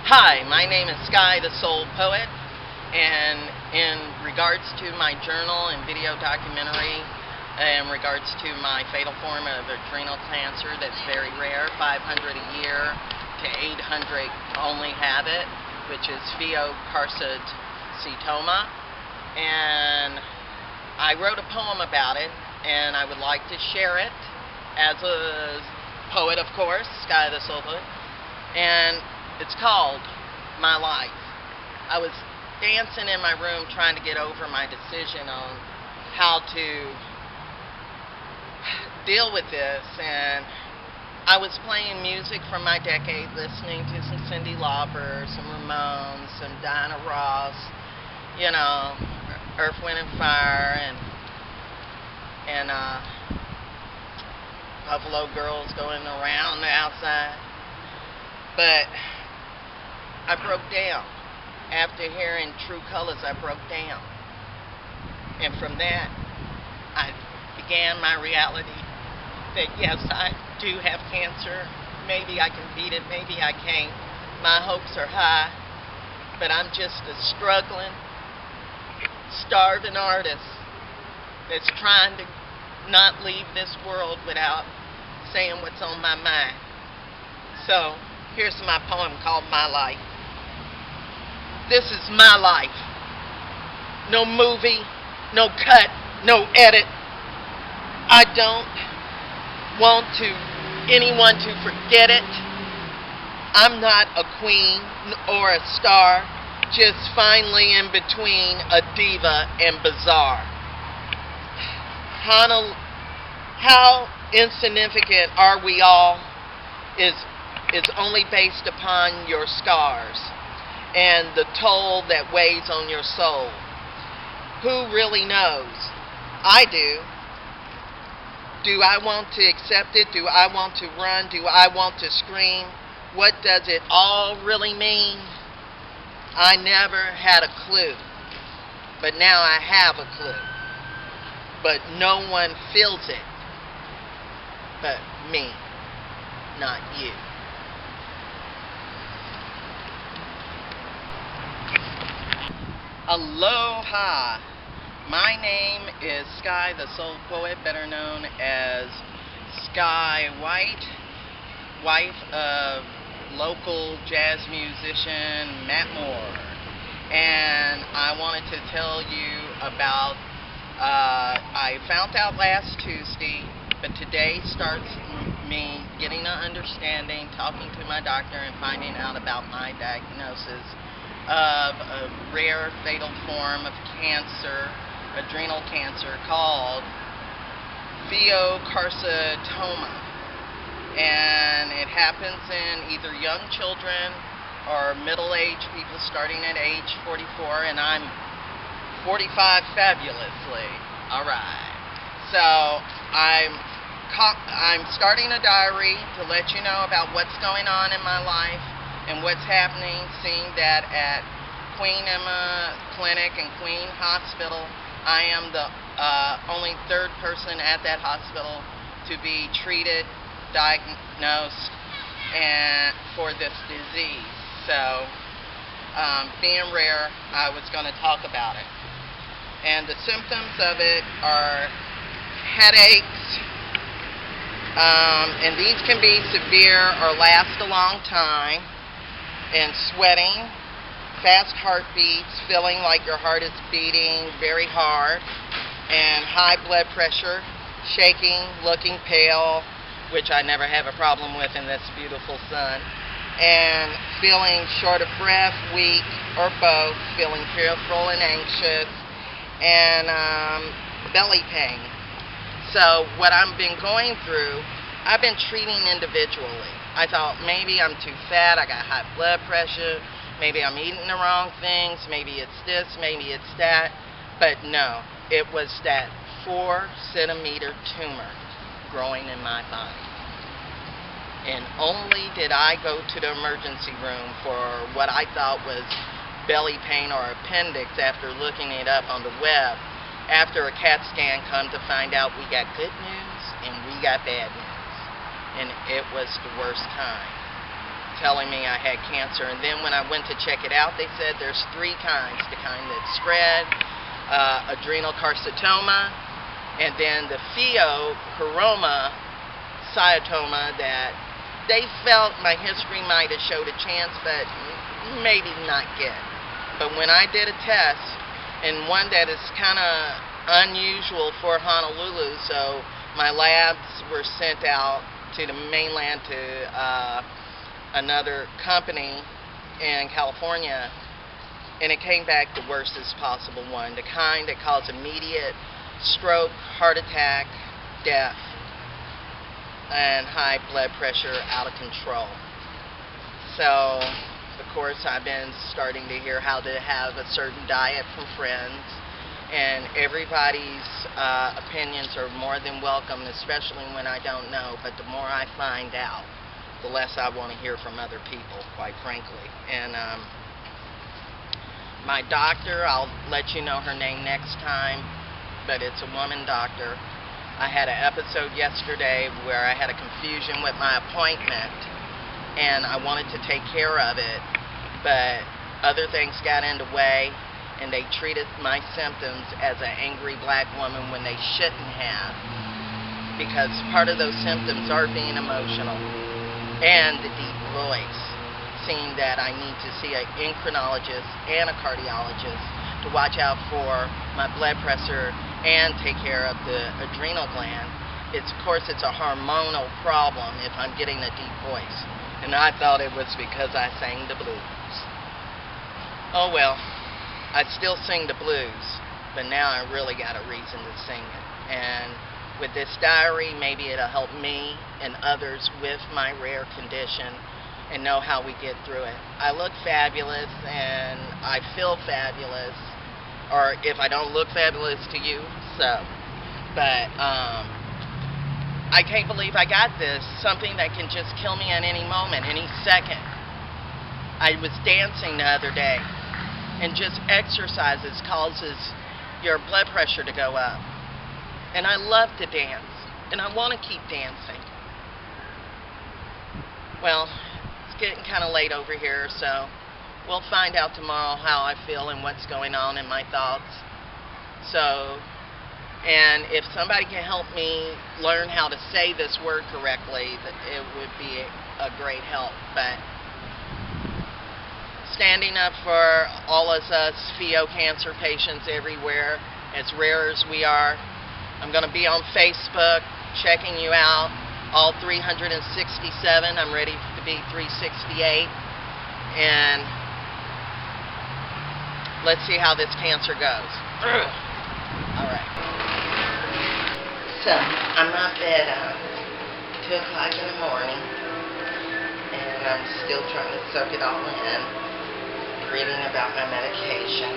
Hi, my name is Skye, the Soul Poet, and in regards to my journal and video documentary, in regards to my fatal form of adrenal cancer that's very rare, 500 a year to 800 only have it, which is Pheochromocytoma, and I wrote a poem about it, and I would like to share it as a poet, of course, Skye the Soul Poet, and it's called My Life. I was dancing in my room trying to get over my decision on how to deal with this, and I was playing music from my decade, listening to some Cyndi Lauper, some Ramones, some Diana Ross, Earth, Wind and Fire, and Buffalo Girls going around the outside. But I broke down. After hearing True Colors, I broke down. And from that, I began my reality that yes, I do have cancer. Maybe I can beat it, maybe I can't. My hopes are high, but I'm just a struggling, starving artist that's trying to not leave this world without saying what's on my mind. So, here's my poem called My Life. This is my life. No movie, no cut, no edit. I don't want anyone to forget it. I'm not a queen or a star, just finally in between a diva and bizarre. How insignificant are we all is only based upon your scars and the toll that weighs on your soul. Who really knows? I do. Do I want to accept it? Do I want to run? Do I want to scream? What does it all really mean? I never had a clue, but now I have a clue. But no one feels it but me, not you. Aloha! My name is Skye the Soul Poet, better known as Skye White, wife of local jazz musician Matt Moore. And I wanted to tell you about, I found out last Tuesday, but today starts me getting an understanding, talking to my doctor and finding out about my diagnosis of a rare fatal form of cancer, adrenal cancer, called Pheochromocytoma. And it happens in either young children or middle-aged people starting at age 44, and I'm 45 fabulously. All right. So I'm starting a diary to let you know about what's going on in my life and what's happening, seeing that at Queen Emma Clinic and Queen Hospital, I am the only third person at that hospital to be treated, diagnosed, and for this disease. So, being rare, I was going to talk about it. And the symptoms of it are headaches, and these can be severe or last a long time, and sweating, fast heartbeats, feeling like your heart is beating very hard, and high blood pressure, shaking, looking pale, which I never have a problem with in this beautiful sun, and feeling short of breath, weak, or both, feeling fearful and anxious, and belly pain. So what I've been going through, I've been treating individually. I thought maybe I'm too fat, I got high blood pressure, maybe I'm eating the wrong things, maybe it's this, maybe it's that, but no, it was that 4-centimeter tumor growing in my body. And only did I go to the emergency room for what I thought was belly pain or appendix after looking it up on the web, after a CAT scan, come to find out we got good news and we got bad news. And it was the worst time. telling me I had cancer. And then when I went to check it out, they said there's 3 kinds: the kind that spread, adrenal carcinoma, and then the Pheochromocytoma that they felt my history might have showed a chance, but maybe not get. But when I did a test, and one that is kind of unusual for Honolulu, so my labs were sent out to the mainland to another company in California, and it came back the worstest possible one, the kind that caused immediate stroke, heart attack, death, and high blood pressure out of control. So, of course, I've been starting to hear how to have a certain diet from friends, and everybody's opinions are more than welcome, especially when I don't know. But the more I find out, the less I want to hear from other people, quite frankly. And my doctor, I'll let you know her name next time, but it's a woman doctor. I had an episode yesterday where I had a confusion with my appointment, and I wanted to take care of it, but other things got in the way, and they treated my symptoms as an angry black woman when they shouldn't have, because part of those symptoms are being emotional, and the deep voice, seeing that I need to see an endocrinologist and a cardiologist to watch out for my blood pressure and take care of the adrenal gland. Of course, it's a hormonal problem if I'm getting a deep voice. And I thought it was because I sang the blues. Oh well, I still sing the blues, but now I really got a reason to sing it. And with this diary, maybe it'll help me and others with my rare condition and know how we get through it. I look fabulous and I feel fabulous, or if I don't look fabulous to you, so. But I can't believe I got this, something that can just kill me at any moment, any second. I was dancing the other day, and just exercises causes your blood pressure to go up. And I love to dance, and I want to keep dancing. Well, it's getting kind of late over here, so we'll find out tomorrow how I feel and what's going on in my thoughts. So, and if somebody can help me learn how to say this word correctly, it would be a great help. But standing up for all of us Pheo cancer patients everywhere, as rare as we are. I'm going to be on Facebook, checking you out, all 367. I'm ready to be 368. And let's see how this cancer goes. All right. So, I'm up at 2 o'clock in the morning, and I'm still trying to soak it all in, reading about my medication.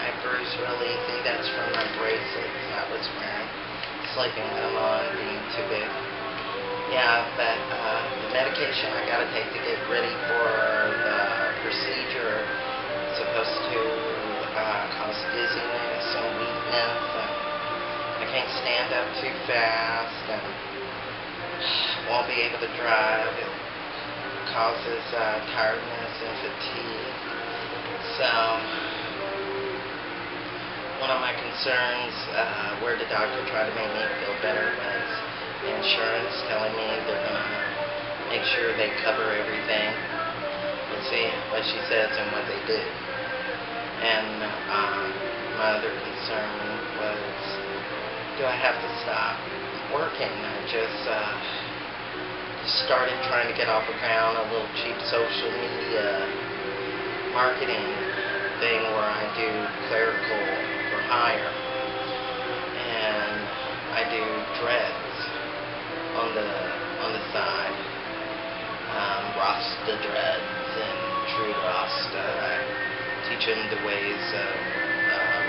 My bruise real easy, that's from my bracelets I was wearing, sleeping with them on, being too big. Yeah, but the medication I gotta take to get ready for the procedure is supposed to cause dizziness and weakness, and I can't stand up too fast, and won't be able to drive. It causes tiredness and fatigue. So, one of my concerns, where the doctor tried to make me feel better, was the insurance telling me they're going to make sure they cover everything. Let's see what she says and what they do. And my other concern was, do I have to stop working? I just started trying to get off the ground a little cheap social media marketing thing where I do clerical for hire, and I do dreads on the side, Rasta dreads and true Rasta. I teach them the ways of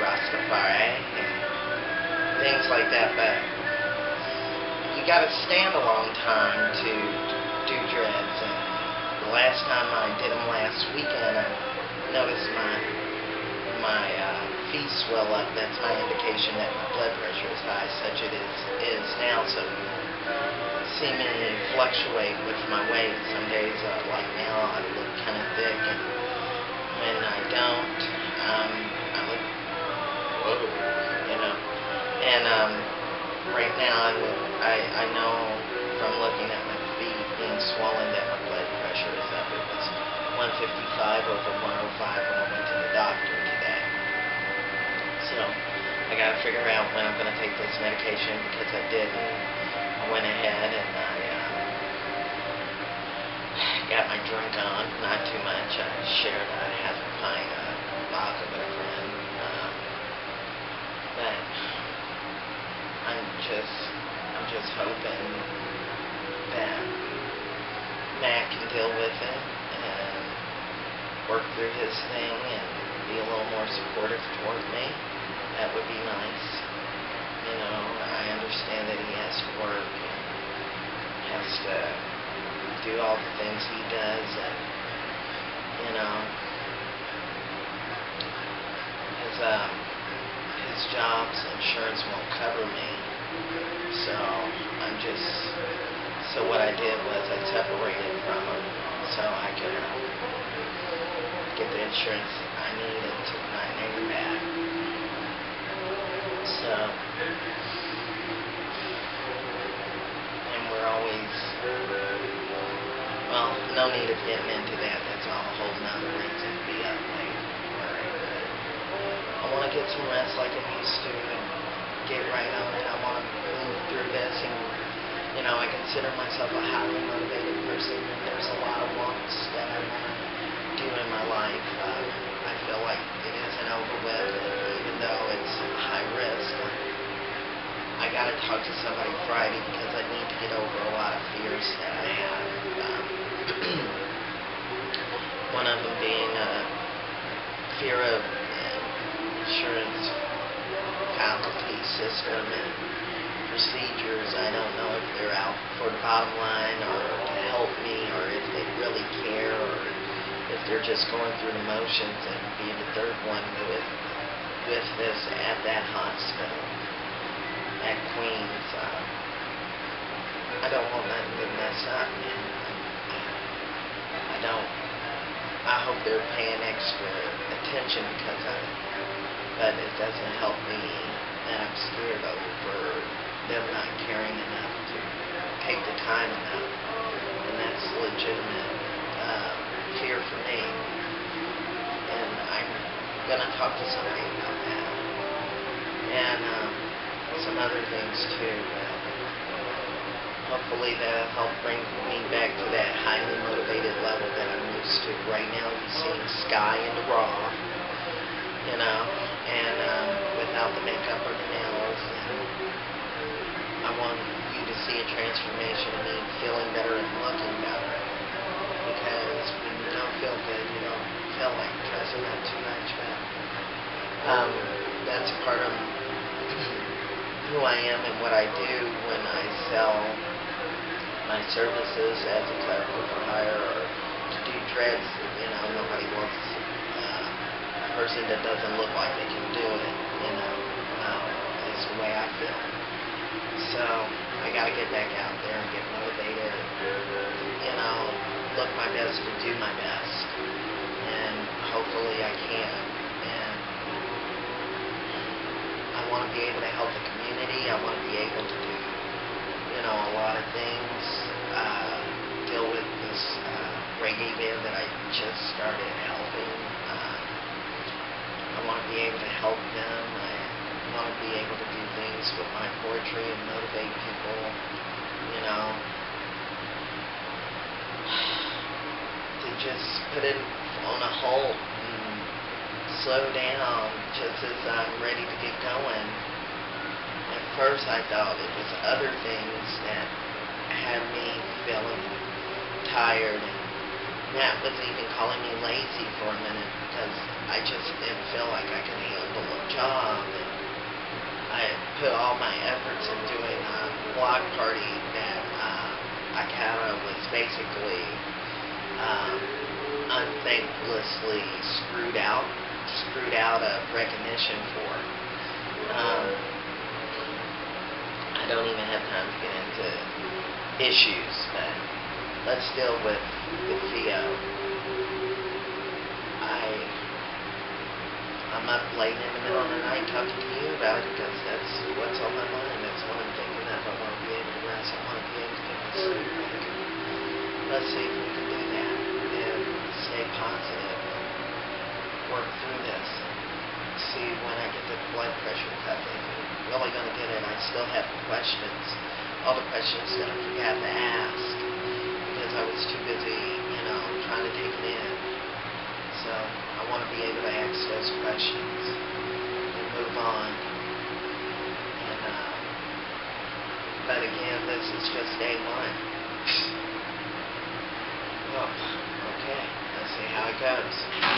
Rastafari and things like that, but you got to stand a long time to do dreads, and the last time I did them last weekend, I noticed my feet swell up. That's my indication that my blood pressure is high, such it is now. So see me fluctuate with my weight. Some days, like now, I look kind of thick, and when I don't, I look, whoa, you know. And right now, I know from looking at my feet being swollen that my blood pressure is up. It was 155 over 105 when I went to the doctor today. So I got to figure out when I'm going to take this medication, because I didn't. I went ahead and I got my drink on, not too much. I shared a half a pint of vodka with a friend. But I'm just hoping that Matt can deal with it and work through his thing and be a little more supportive toward me. That would be nice. You know, I understand that he has to work and has to do all the things he does, and, you know, his job's insurance won't cover me. So what I did was I separated from him so I could get the insurance I needed to my name back. So, and we're always, well, no need of getting into that. That's a whole nother reason to be up late. I want to get some rest like I used to and get right on it. I want to move through this, and, you know, I consider myself a highly motivated person, and there's a lot of wants that I want to do in my life. I feel like it isn't over with, even though it's high risk. I got to talk to somebody Friday because I need to get over a lot of fears that I have. One of them being fear of insurance faculty system and procedures. I don't know if they're out for the bottom line or to help me, or if they really care, or if they're just going through the motions and being the third one with this at that hospital at Queens. I don't want nothing to mess up, man. I hope they're paying extra attention because of it, but it doesn't help me that I'm scared over them not caring enough to take the time enough, and that's legitimate fear for me, and I'm going to talk to somebody about that, and some other things too. Hopefully that'll help bring me back to that highly motivated level that I'm used to. Right now you see Skye in the raw, you know, and without the makeup or the nails. And I want you to see a transformation in me feeling better and looking better. Because when you don't feel good, you don't feel like dressing up too much. But that's part of who I am and what I do when I sell my services as a clerical for hire or to do dreads. You know, nobody wants a person that doesn't look like they can do it. You know, it's the way I feel. So I got to get back out there and get motivated. You know, look my best to do my best, and hopefully I can. And I want to be able to help the community. I want to be able to do, you know, a lot of things, deal with this reggae band that I just started helping. I want to be able to help them. I want to be able to do things with my poetry and motivate people, you know, to just put it on a halt and slow down just as I'm ready to get going. At first I thought it was other things that had me feeling tired, and Matt was even calling me lazy for a minute because I just didn't feel like I could handle a job. And I put all my efforts in doing a block party that Akata was basically unthanklessly screwed out of recognition for. I don't even have time to get into issues, but let's deal with Theo. I'm up late in the middle of the night talking to you about it because that's what's on my mind. That's what I'm thinking of. I want to be able to rest. I want to be able to get my sleep back. Let's see if we can do that and stay positive and work through this. See when I get the blood pressure cut. I'm really going to get it. I still have questions. All the questions that I forgot to ask because I was too busy, trying to take it in. So I want to be able to ask those questions and move on. And but again, this is just day one. Oh, okay. Let's see how it goes.